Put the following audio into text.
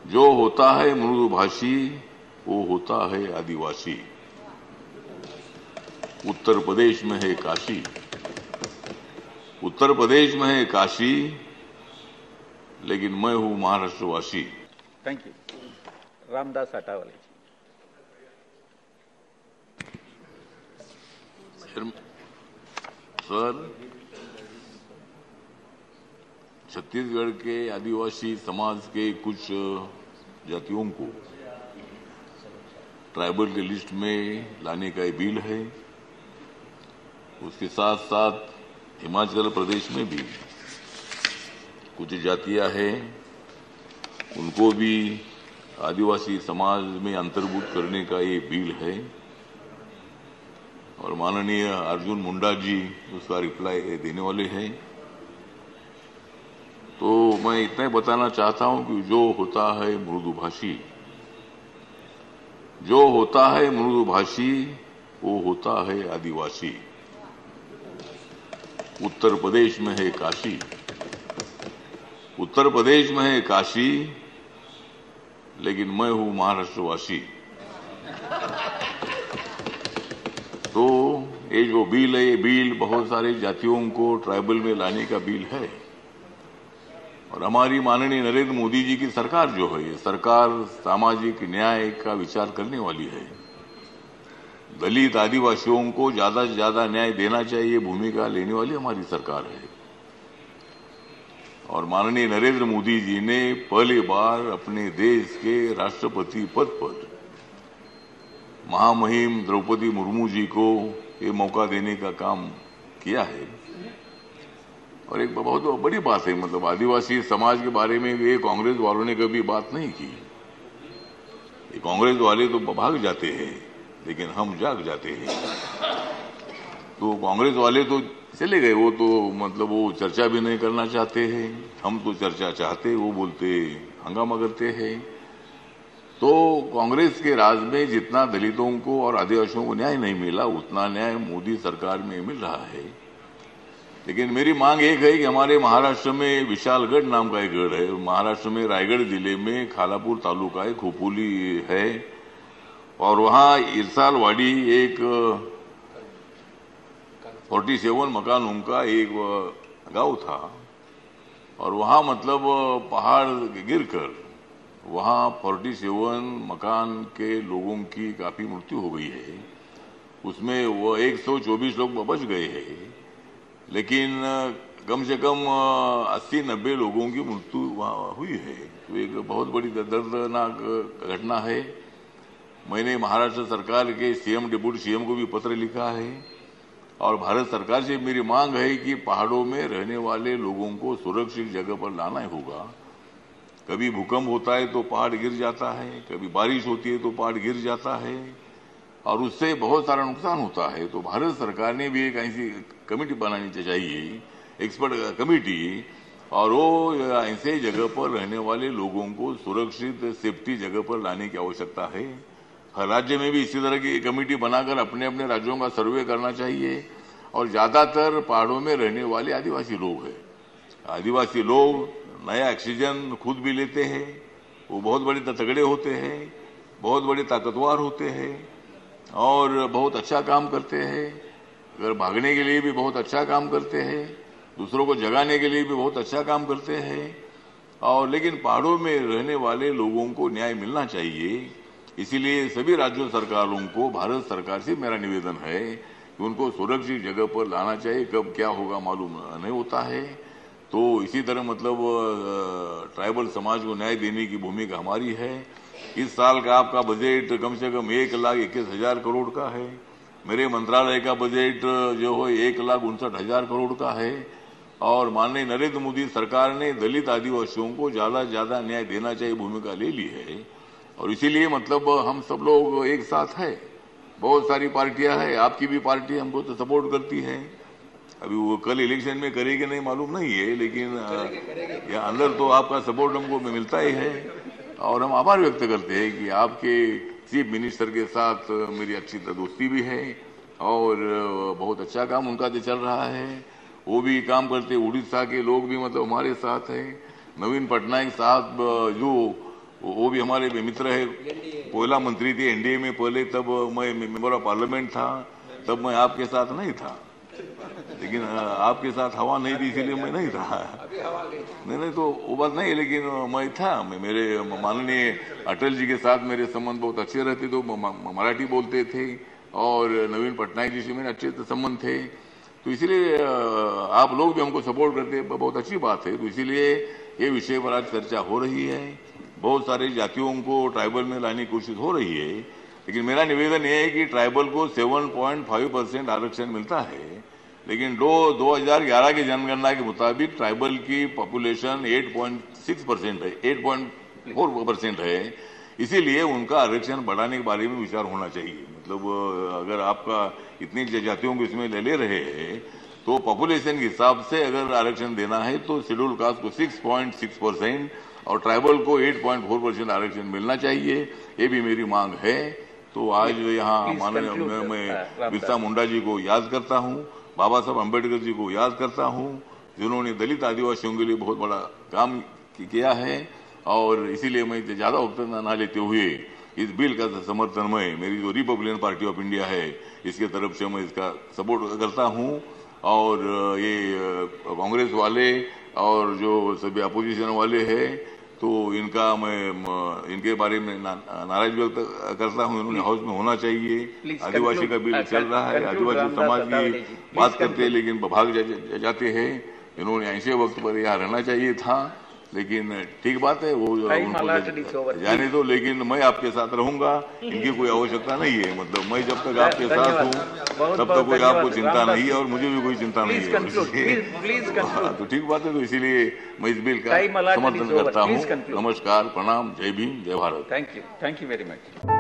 जो होता है मृदुभाषी वो होता है आदिवासी। उत्तर प्रदेश में है काशी, उत्तर प्रदेश में है काशी, लेकिन मैं हूं महाराष्ट्रवासी। Thank you. Ramdas Athawale sir, Chhattisgarh के आदिवासी समाज के कुछ जातियों को ट्राइबल के लिस्ट में लाने का एक बिल है। उसके साथ साथ हिमाचल प्रदेश में भी कुछ जातियां हैं, उनको भी आदिवासी समाज में अंतर्भूत करने का ये बिल है। और माननीय अर्जुन मुंडा जी उसका रिप्लाई देने वाले हैं। तो मैं इतना ही बताना चाहता हूं कि जो होता है मृदुभाषी, जो होता है मृदुभाषी वो होता है आदिवासी। उत्तर प्रदेश में है काशी, उत्तर प्रदेश में है काशी, लेकिन मैं हूं महाराष्ट्रवासी। तो ये जो बिल है, ये बिल बहुत सारे जातियों को ट्राइबल में लाने का बिल है। और हमारी माननीय नरेंद्र मोदी जी की सरकार जो है, ये सरकार सामाजिक न्याय का विचार करने वाली है। दलित आदिवासियों को ज्यादा से ज्यादा न्याय देना चाहिए, भूमिका लेने वाली हमारी सरकार है। और माननीय नरेंद्र मोदी जी ने पहली बार अपने देश के राष्ट्रपति पद पर महामहिम द्रौपदी मुर्मू जी को ये मौका देने का काम किया है। और एक बहुत बड़ी बात है, मतलब आदिवासी समाज के बारे में ये कांग्रेस वालों ने कभी बात नहीं की। ये कांग्रेस वाले तो भाग जाते हैं, लेकिन हम जाग जाते हैं। तो कांग्रेस वाले तो चले गए, वो तो मतलब वो चर्चा भी नहीं करना चाहते हैं। हम तो चर्चा चाहते, वो बोलते हंगामा करते हैं। तो कांग्रेस के राज में जितना दलितों को और आदिवासियों को न्याय नहीं मिला, उतना न्याय मोदी सरकार में मिल रहा है। लेकिन मेरी मांग एक है कि हमारे महाराष्ट्र में विशालगढ़ नाम का एक गढ़ है, महाराष्ट्र में रायगढ़ जिले में खालापुर तालुका है, खोपोली है, और वहां इरसालवाड़ी एक 47 मकानों का एक गांव था। और वहां मतलब पहाड़ गिरकर वहां 47 मकान के लोगों की काफी मृत्यु हो गई है। उसमें वो 124 लोग बच गए हैं, लेकिन कम से कम 80-90 लोगों की मृत्यु वहां हुई है। तो एक बहुत बड़ी दर्दनाक घटना है। मैंने महाराष्ट्र सरकार के सीएम, डिप्टी सीएम को भी पत्र लिखा है। और भारत सरकार से मेरी मांग है कि पहाड़ों में रहने वाले लोगों को सुरक्षित जगह पर लाना होगा। कभी भूकंप होता है तो पहाड़ गिर जाता है, कभी बारिश होती है तो पहाड़ गिर जाता है, और उससे बहुत सारा नुकसान होता है। तो भारत सरकार ने भी एक ऐसी कमेटी बनानी चाहिए, एक्सपर्ट कमेटी, और वो ऐसे जगह पर रहने वाले लोगों को सुरक्षित सेफ्टी जगह पर लाने की आवश्यकता है। हर राज्य में भी इसी तरह की कमेटी बनाकर अपने अपने राज्यों का सर्वे करना चाहिए। और ज्यादातर पहाड़ों में रहने वाले आदिवासी लोग हैं। आदिवासी लोग नया ऑक्सीजन खुद भी लेते हैं, वो बहुत बड़े तगड़े होते हैं, बहुत बड़े ताकतवर होते हैं, और बहुत अच्छा काम करते हैं। अगर भागने के लिए भी बहुत अच्छा काम करते हैं, दूसरों को जगाने के लिए भी बहुत अच्छा काम करते हैं। और लेकिन पहाड़ों में रहने वाले लोगों को न्याय मिलना चाहिए। इसीलिए सभी राज्य सरकारों को भारत सरकार से मेरा निवेदन है कि उनको सुरक्षित जगह पर लाना चाहिए। कब क्या होगा मालूम नहीं होता है। तो इसी तरह मतलब ट्राइबल समाज को न्याय देने की भूमिका हमारी है। इस साल का आपका बजट कम से कम 1,21,000 करोड़ का है। मेरे मंत्रालय का बजट जो है 1,59,000 करोड़ का है। और माननीय नरेंद्र मोदी सरकार ने दलित आदिवासियों को ज्यादा से ज्यादा न्याय देना चाहिए भूमिका ले ली है। और इसीलिए मतलब हम सब लोग एक साथ है। बहुत सारी पार्टियां हैं, आपकी भी पार्टी हमको तो सपोर्ट करती है। अभी वो कल इलेक्शन में करेगी नहीं मालूम नहीं है, लेकिन या अंदर तो आपका सपोर्ट हमको मिलता ही है। और हम आभार व्यक्त करते हैं कि आपके चीफ मिनिस्टर के साथ मेरी अच्छी दोस्ती भी है, और बहुत अच्छा काम उनका तो चल रहा है। वो भी काम करते, उड़ीसा के लोग भी मतलब हमारे साथ है। नवीन पटनायक साहब जो वो भी हमारे मित्र है, कोयला मंत्री थे एनडीए में पहले, तब मैं मेंबर ऑफ पार्लियामेंट था, तब मैं आपके साथ नहीं था, लेकिन आपके साथ हवा नहीं थी इसीलिए मैं नहीं था। नहीं तो वो बात नहीं है, लेकिन मैं था, मेरे माननीय अटल जी के साथ मेरे संबंध बहुत अच्छे रहते, तो मराठी बोलते थे और नवीन पटनायक जी से मेरे अच्छे संबंध थे, तो इसीलिए आप लोग भी हमको सपोर्ट करते, बहुत अच्छी बात है। तो इसीलिए ये विषय पर आज चर्चा हो रही है, बहुत सारे जातियों को ट्राइबल में लाने की कोशिश हो रही है, लेकिन मेरा निवेदन ये है कि ट्राइबल को 7.5% आरक्षण मिलता है, लेकिन 2011 की जनगणना के मुताबिक ट्राइबल की पॉपुलेशन 8.6% है, 8.4% है, इसीलिए उनका आरक्षण बढ़ाने के बारे में विचार होना चाहिए। मतलब अगर आपका इतनी जातियों को इसमें ले रहे हैं, तो पॉपुलेशन के हिसाब से अगर आरक्षण देना है तो शेड्यूल कास्ट को 6.6% और ट्राइबल को 8.4% आरक्षण मिलना चाहिए, ये भी मेरी मांग है। तो आज यहाँ माननीय मैं बिरसा मुंडा जी को याद करता हूँ, बाबा साहब अम्बेडकर जी को याद करता हूँ, जिन्होंने दलित आदिवासियों के लिए बहुत बड़ा काम किया है, और इसीलिए मैं ज्यादा वक्त न लेते हुए इस बिल का समर्थन में मेरी जो रिपब्लिकन पार्टी ऑफ इंडिया है इसके तरफ से मैं इसका सपोर्ट करता हूँ। और ये कांग्रेस वाले और जो सभी अपोजिशन वाले हैं, तो इनका मैं इनके बारे में नाराज व्यक्त करता हूं। इन्होंने हाउस में होना चाहिए। आदिवासी का बिल चल रहा है, आदिवासी समाज की बात करते हैं लेकिन भाग जाते हैं। इन्होंने ऐसे वक्त पर यहाँ रहना चाहिए था, लेकिन ठीक बात है, वो उनको जाने दो, लेकिन मैं आपके साथ रहूंगा, इनकी कोई आवश्यकता नहीं है। मतलब मैं जब तक आपके साथ हूँ तब तक कोई आपको चिंता नहीं है और मुझे भी कोई चिंता नहीं है। तो ठीक बात है, तो इसीलिए मैं इस बिल का समर्थन करता हूँ। नमस्कार, प्रणाम, जय भीम, जय Bharat. Thank you very much.